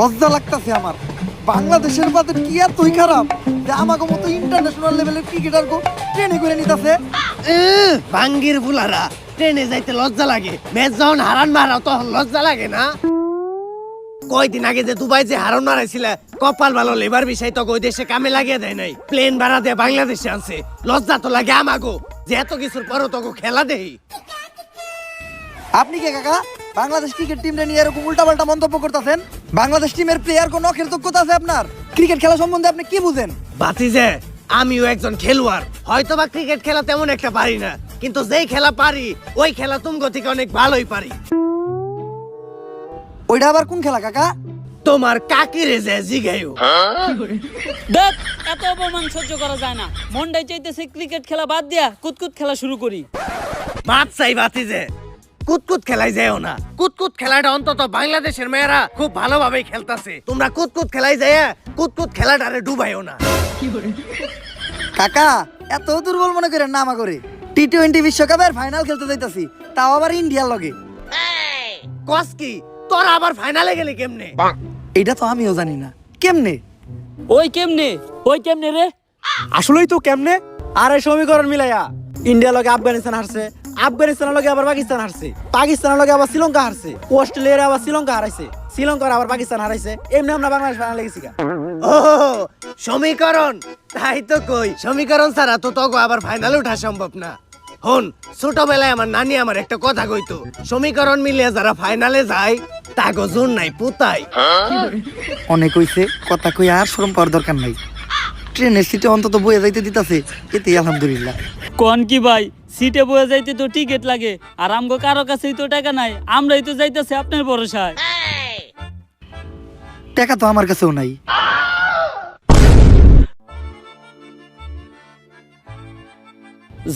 লজ্জা লাগতাছে আমার। বাংলাদেশের বাজেট কি এতই খারাপ যে আমাকে মতো ইন্টারন্যাশনাল লেভেলের ক্রিকেটার গো ট্রেনে করে নিতেছে। বাঙ্গির বুলারা ট্রেনে যাইতে লজ্জা লাগে, ম্যাচ যখন হারান মারাও তখন লজ্জা লাগে না? কয়দিন আগে যে দুবাই যে হারান মারাইছিল, কপাল ভালো লেবার বিষয় তো ওই দেশে কামে লাগিয়ে দেয় নাই, প্লেন ভাড়া দিয়ে বাংলাদেশে আনছে। লজ্জা তো লাগে আমাগো যে এত কিছুর পরও তো খেলা দেই। আপনি কে কাকা বাংলাদেশ ক্রিকেট টিমটা নিয়ে এরকম উল্টাপাল্টা মন্তব্য করতেছেন? বাংলাদেশ টিমের প্লেয়ার কোন কৃতজ্ঞতা আছে আপনার? ক্রিকেট খেলা সম্বন্ধে আপনি কি বুঝেন? বাতিজে আমিও একজন খেলোয়াড়, হয়তো বা ক্রিকেট খেলা তেমন একটা পারি না, কিন্তু যেই খেলা পারি ওই খেলা তুমগো থেকে অনেক ভালোই পারি। ওইটা আবার কোন খেলা কাকা? তোমার কাকিরে যে জিগাইও। দেখ, এত অপমান সহ্য করা যায় না। মনটাই চাইতেছে ক্রিকেট খেলা বাদ দিয়া কুতকুত খেলা শুরু করি। বাদ চাই বাতিজে, কুতকুত খেলাই যাও না। কুতকুত খেলাটা অন্তত বাংলাদেশের মেয়েরা খুব ভালোভাবেই খেলতাছে। তোমরা কুতকুত খেলাই যায় কুতকুত খেলাটারে ডুবাইও না। কাকা এত দুর্বল মনে করেন না আমা করে। টি-20 বিশ্বকাপের ফাইনাল খেলতে যাইতাছি, তাও আবার ইন্ডিয়ার লগে। কস কি তোরা আবার ফাইনালে গেলি কেমনে? এটা তো আমিও জানি না কেমনে। ওই কেমনে রে? আসলেই তো কেমনে? আরে সমীকরণ মিলাইয়া ইন্ডিয়া লগে আফগানিস্তান হারছে, আফগানিস্তানের লগে আবার পাকিস্তান হারছে, পাকিস্তানের লগে আবার শ্রীলঙ্কা হারছে, অস্ট্রেলিয়ার আবার শ্রীলঙ্কা হারাইছে, শ্রীলঙ্কার আবার পাকিস্তান হারাইছে। এমনি আমরা বাংলাদেশ ফাইনালে গেছি। ও সমীকরণ, তাই তো কই সমীকরণ ছাড়া তো তগো আবার ফাইনালে ওঠা সম্ভব না। হন, ছোটবেলায় আমার নানি আমার একটা কথা কইতো, সমীকরণ মিলিয়ে যারা ফাইনালে যায় তাগো জোর নাই পুতাই। অনেক হইছে, কথা কই আর শরম পাওয়ার দরকার নাই। ট্রেনের সিটে অন্তত বয়ে যাইতে দিতাছে, এতে আলহামদুলিল্লাহ। কোন কি ভাই, সিটে বয়ে যাইতে তো টিকিট লাগে, আর আমগো কারো কাছেই তো টাকা নাই, আমরাই তো যাইতেছি আপনার ভরসায়। টাকা তো আমার কাছেও নাই।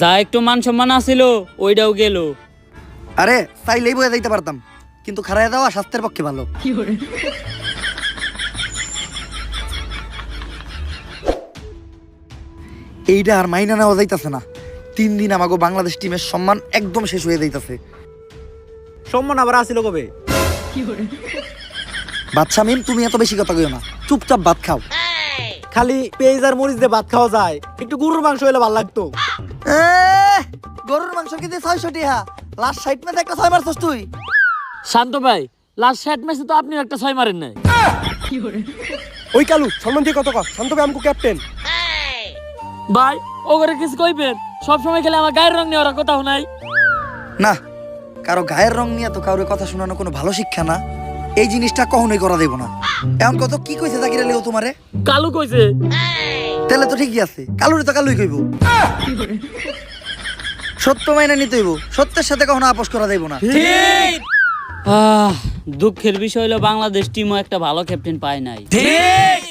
যা একটু মান সম্মান আছিল ওইটাও গেল। আরে চাইলেই বয়ে যাইতে পারতাম, কিন্তু খারায় দেওয়া স্বাস্থ্যের পক্ষে ভালো। এইটা আর মাইনা নেওয়া যাইতাছে না। 3 দিন আমাকে বাংলাদেশ টিমের সম্মান একদম শেষ হয়ে যাইতাছে। সম্মান আবার আসিল কবে? বাদশা মিম, তুমি এত বেশি কথা কইও না, চুপচাপ ভাত খাও। খালি পেঁয়াজ আর মরিচ দিয়ে ভাত খাওয়া যায়, একটু গরুর মাংস হলে ভালো লাগতো। গরুর মাংস কেজি 600 টাকা, লাস্ট 60 ম্যাচে একটা 6 মারছস তুই। শান্ত ভাই, লাস্ট 60 ম্যাচে তো আপনি একটা 6 মারেন নাই। ওই কালু সম্মান দিয়ে কত শান্ত ভাই আমকো ক্যাপ্টেন। ভাই ওগরে কিছু কইবেন, সব সময় খেলে আমার গায়ের রং নিয়ে ওরা কথা নাই। না, কারো গায়ের রং নিয়ে তো কারোর কথা শোনানো কোনো ভালো শিক্ষা না। এই জিনিসটা কখনোই করা দেব না। এখন কত কি কইছে জাকির আলী ও তোমারে? কালু কইছে। তাহলে তো ঠিকই আছে, কালুরে তো কালুই কইব। সত্য মাইনা নিতে হইব, সত্যের সাথে কখনো আপোষ করা দেব না। ঠিক। দুঃখের বিষয় হলো বাংলাদেশ টিমও একটা ভালো ক্যাপ্টেন পায় নাই। ঠিক।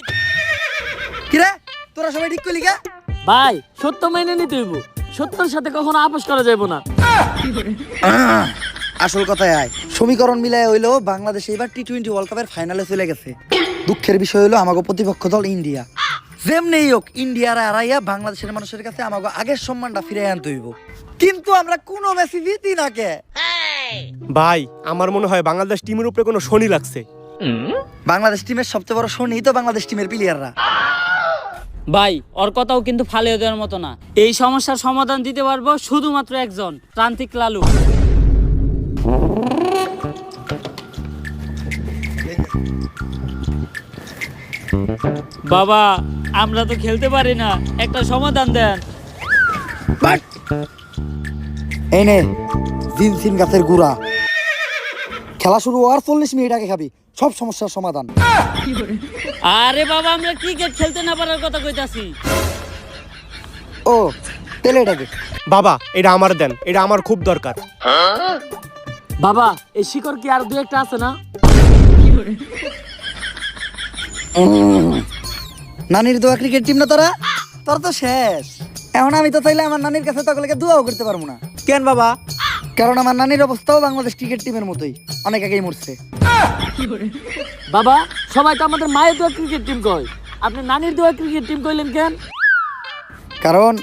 কিরে তোরা সবাই ঠিক কইলি কা? ভাই সত্য মেনে নিতে হইব, সত্যের সাথে কখনো আপোষ করা যাবে না। আসল কথায় আয়, সমীকরণ মিলায় হইলো বাংলাদেশ এবার টি-20 ওয়ার্ল্ড কাপের ফাইনালে চলে গেছে। দুঃখের বিষয় হলো আমাগো প্রতিপক্ষ দল ইন্ডিয়া। যেমনি হোক ইন্ডিয়ার হারাইয়া বাংলাদেশের মানুষের কাছে আমাগো আগের সম্মানটা ফিরে আনতে হইব। কিন্তু আমরা কোনো ম্যাচই জিতি না কে? ভাই আমার মনে হয় বাংলাদেশ টিমের উপরে কোনো শনি লাগছে। বাংলাদেশ টিমের সবচেয়ে বড় শনি তো বাংলাদেশ টিমের প্লেয়াররা। ভাই ওর কথাও কিন্তু ফালিয়ে দেওয়ার মতো না। এই সমস্যার সমাধান দিতে পারবো শুধুমাত্র একজন, প্রান্তিক লালু। বাবা আমরা তো খেলতে পারি না, একটা সমাধান দেন। এই নে জিনসিন গাছের গুড়া, খেলা শুরু হওয়ার 40 মিনিট আগে খাবি, সব সমস্যার সমাধান। আরে বাবা আমরা ক্রিকেট খেলতে না পারার কথা কইতাছি। ও তেলে এটাকে বাবা এটা আমার দেন, এটা আমার খুব দরকার। বাবা এই শিকড় কি আর দু একটা আছে না? নানির দোয়া ক্রিকেট টিম না তোরা? তোর তো শেষ। এখন আমি তো চাইলে আমার নানির কাছে তকলেকে দোয়াও করতে পারবো না। কেন বাবা? কারণ আমার নানির অবস্থাও বাংলাদেশ ক্রিকেট টিমের মতোই, অনেক আগেই মরছে। বাবা সবাই তো আমাদের মায়ের দোয়া ক্রিকেট টিম কয়, আপনি নানির দোয়া ক্রিকেট টিম কইলেন কেন? কারণ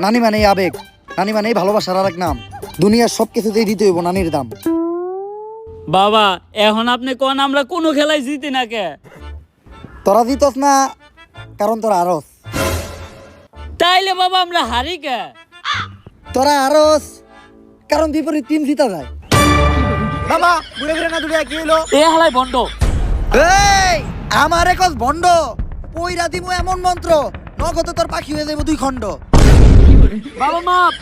নানি মানেই আবেগ, নানি মানেই ভালোবাসার আর এক নাম। দুনিয়ার সব কিছুতেই দিতে হইব নানির দাম। বাবা এখন আপনি কোন আমরা কোনো খেলায় জিতি না কে? তোরা জিতস না কারণ তোরা আরস, তাইলে বাবা আমরা হারি কে? তোরা আরস কারণ বিপরীত টিম জিতা যায়। বাবা ঘুরে ফিরে না দুটো কি হলো? এ হালাই বন্ড। এই আমার একজ ভণ্ড পইরা দিমু এমন মন্ত্র নগদে তোর পাখি হয়ে যাইব 2 খণ্ড। বাবা মাপ।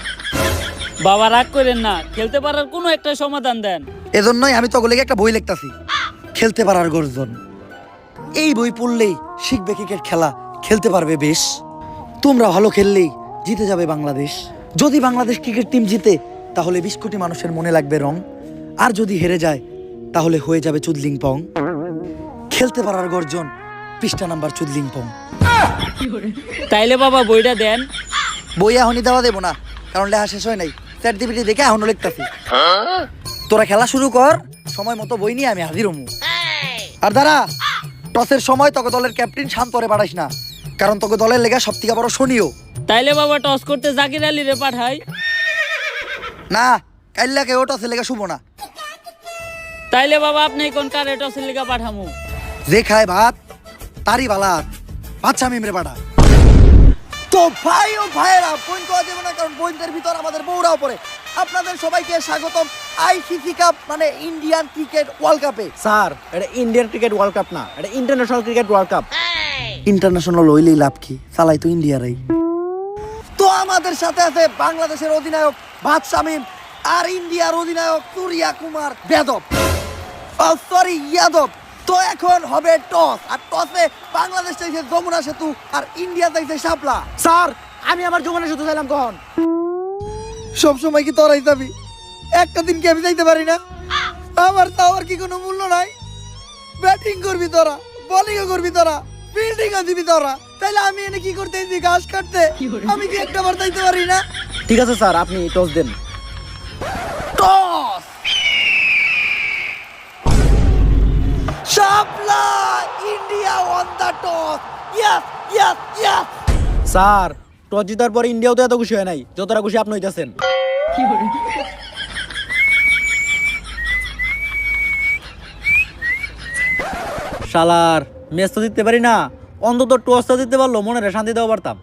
বাবা রাগ করেন না, খেলতে পারার কোনো একটা সমাধান দেন। এজন্যই আমি তোগুলোকে একটা বই লিখতাছি, খেলতে পারার গর্জন। এই বই পড়লেই শিখবে ক্রিকেট খেলা, খেলতে পারবে বেশ। তোমরা ভালো খেললেই জিতে যাবে বাংলাদেশ। যদি বাংলাদেশ ক্রিকেট টিম জিতে তাহলে 20 কোটি মানুষের মনে লাগবে রং, আর যদি হেরে যায় তাহলে হয়ে যাবে চুদলিং পং। খেলতে পারার গর্জন, পৃষ্ঠা নাম্বার চুদলিং পং। তাইলে বাবা বইটা দেন। বই এখনই দেওয়া দেবো না, কারণ লেখা শেষ হয় নাই। চ্যাট জিপিটি দেখে এখনো লিখতাছি। তোরা খেলা শুরু কর, সময় মতো বই নিয়ে আমি হাজির হমু। আর দাঁড়া, টসের সময় তোকে দলের ক্যাপ্টেন শান্তরে পাঠাইস না, কারণ তোকে দলের লেগা সব থেকে বড় শনিও। তাইলে বাবা টস করতে জাকির আলী রে পাঠাই। না, কাইল্লাকে ও টসের লেগা শুভ না। তাইলে বাবা আপনি কোন কারে টসের লিগা পাঠামু? যে খায় ভাত তারই বালাত, বাচ্চা মেমরে পাঠা। তো ভাই ও ভাইয়েরা, বোন কোয়া দেবো না, কারণ বোনদের ভিতর আমাদের বউরাও পড়ে। আপনাদের সবাইকে স্বাগতম আইসিসি কাপ মানে ইন্ডিয়ান ক্রিকেট ওয়ার্ল্ড কাপে। স্যার এটা ইন্ডিয়ান ক্রিকেট ওয়ার্ল্ড কাপ না, এটা international cricket world cup. International হইলেই লাভ কি, চালাই তো ইন্ডিয়ারাই। তো আমাদের সাথে আছে বাংলাদেশের অধিনায়ক ভাত শামীম আর ইন্ডিয়ার অধিনায়ক সূর্যা কুমার যাদব, সরি যাদব। তো এখন হবে টস, আর টসে বাংলাদেশ চাইছে যমুনা সেতু আর ইন্ডিয়া চাইছে শাপলা। স্যার আমি আমার জীবনে শুধু চাইলাম কখন? সবসময় কি তোরাই যাবি? একটা দিন কি আমি যাইতে পারি না? আমার তাওয়ার কি কোনো মূল্য নাই? ব্যাটিং করবি তোরা, বোলিংও করবি তোরা, ফিল্ডিংও দিবি তোরা, তাইলে আমি এনে কি করতে এসেছি? ঘাস কাটতে? আমি কি একটা বার যাইতে পারি না? ঠিক আছে স্যার, আপনি টস দেন। Toss! Shapla India won the toss. Yes yes yes. Sir toss জিতার পরে ইন্ডিয়াও তো এত খুশি হয় নাই যতটা খুশি আপনি হইতাছেন। শালার ম্যাচ তো জিততে পারি না, অন্তত টস তো জিততে পারলো, মনে শান্তি দেওয়া পারতাম।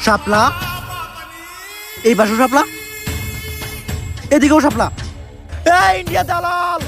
শাপলা, এই পাশে শাপলা, এদিকেও শাপলা। এই ইন্ডিয়া দালাল!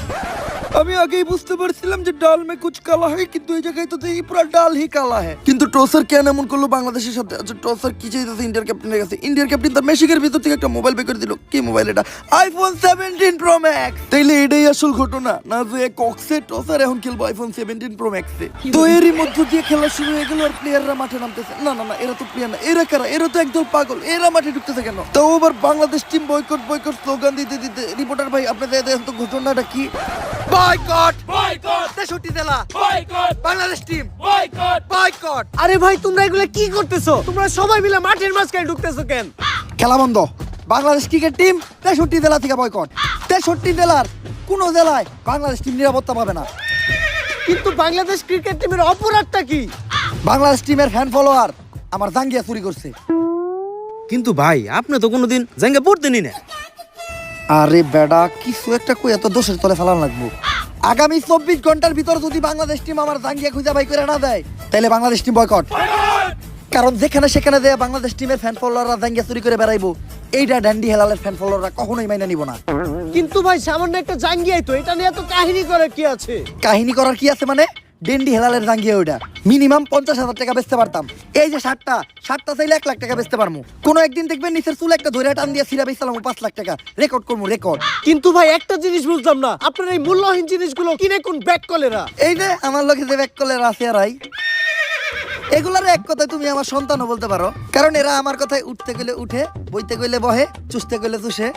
আমি আগেই বুঝতে পারছিলাম যে ডাল মে কুছ কালা হয়, কিন্তু এই জায়গায় তো দেখি পুরো ডাল হি কালা হয়। কিন্তু টসার কেন এমন করলো বাংলাদেশের সাথে? আচ্ছা টসার কি চাইতেছে ইন্ডিয়ার ক্যাপ্টেনের কাছে? ইন্ডিয়ার ক্যাপ্টেন তার মেশিকের ভিতর থেকে একটা মোবাইল বের করে দিল। কি মোবাইল এটা? IPhone 17 pro max. তাইলে এটাই আসল ঘটনা না, যে কক্সে টসার এখন খেলবো আইফোন 17 প্রো ম্যাক্সে। তো এরই মধ্য দিয়ে খেলা শুরু হয়ে গেল, আর প্লেয়াররা মাঠে নামতেছে। না না না, এরা তো প্লেয়ার না, এরা কারা? এরা তো একদল পাগল, এরা মাঠে ঢুকতেছে কেন? তো আবার Bangladesh team boycott boycott slogan দিতে দিতে, রিপোর্টার ভাই আপনাদের দেখেন তো ঘটনাটা কি? বয়কট বয়কট 63 জেলা boycott, Bangladesh team boycott boycott. আরে ভাই তোমরা এগুলো কি করতেছো? তোমরা সবাই মিলে মাঠের মাঝখানে ঢুকতেছো কেন? খেলা বন্ধ। বাংলাদেশ ক্রিকেট টিম 63 জেলা থেকে বয়কট। 63 জেলার কোন জেলায় বাংলাদেশ টিম নিরাপত্তা পাবে না। কিন্তু বাংলাদেশ ক্রিকেট টিমের অপরাধটা কি? বাংলাদেশ টিমের ফ্যান ফলোয়ার আমার জাঙ্গিয়া চুরি করছে। কিন্তু ভাই আপনি তো কোনোদিন জাঙ্গা পড়তেনই না। আরে বেডা, কিছু একটা কই এত দোষের তলে ফেলান লাগবো। আগামী 24 ঘন্টার ভিতর যদি বাংলাদেশ টিম আমার জাঙ্গিয়া খুঁজে বাই করে না দেয়, তাহলে বাংলাদেশ টিম বয়কট। কারণ যেখানে সেখানে যে বাংলাদেশ টিমের ফ্যান ফলোয়াররা জাঙ্গিয়া চুরি করে বেড়াইবো, এইটা ড্যান্ডি হেলালের ফ্যান ফলোয়াররা কখনোই মাইনা নিব না। কিন্তু ভাই সামান্য একটা জাঙ্গিয়াই তো, এটা নিয়ে এত কাহিনী করে কি আছে? কাহিনী করার কি আছে মানে? ডেন্ডি হেলালের জাঙ্গিয়া ওইটা মিনিমাম 50,000 টাকা বেচতে পারতাম। এই যে শার্টটা চাইলে 1 লাখ টাকা বেচতে পারবো। কোনো একদিন দেখবেন নিচের চুল একটা ধরে টান দিয়ে সিরা বেচলাম 5 লাখ টাকা, রেকর্ড করবো রেকর্ড। কিন্তু ভাই একটা জিনিস বুঝলাম না, আপনার এই মূল্যহীন জিনিসগুলো কিনে কোন ব্যাক কলেরা? এই যে আমার লোকে যে ব্যাক কলের আছে আরাই, এগুলার এক কথায় তুমি আমার সন্তানও বলতে পারো, কারণ এরা আমার কথায় উঠতে গেলে উঠে, বইতে গেলে বহে, চুষতে গেলে চুষে।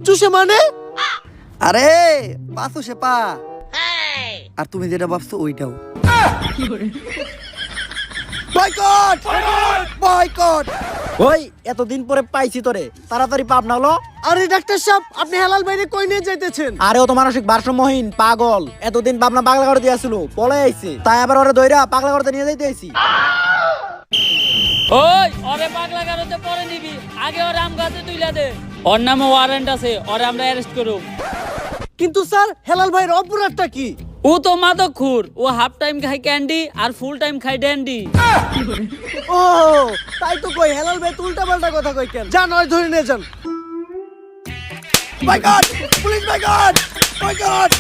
চুষে মানে? আরে পা চুষে পা। আর তুমি যেটা ভাবছো ওইটাও। Boycott boycott. ওই এতদিন পরে পাইছি তোরে, তাড়াতাড়ি পাপ না হলো। আরে ডাক্তার সাহেব, আপনি হেলাল বাইরে কই নিয়ে যাইতেছেন? আরে ও তো মানসিক ভারসাম্যহীন পাগল, এতদিন ভাবনা পাগলা করে দিয়েছিল, পলে আইছে, তাই আবার ওরে দইরা পাগলা করতে নিয়ে যাইতে আইছি। ওই ওরে পাগলা গারোতে পরে নিবি, আগে ওর আম গাছে তুইলা দে। ওর নামে ওয়ারেন্ট আছে, ওরে আমরা অ্যারেস্ট করব। কিন্তু স্যার হেলাল ভাইয়ের অপরাধটা কি? ও তো মাদকখোর, ও হাফ টাইম খায় ক্যান্ডি আর ফুল টাইম খায় ড্যান্ডি। ও তাই তো কই হেলাল ভাই উল্টা পাল্টা কথা কই কেন? যান ওই ধরে নিয়ে যান। মাই গড, পুলিশ, মাই গড, মাই গড।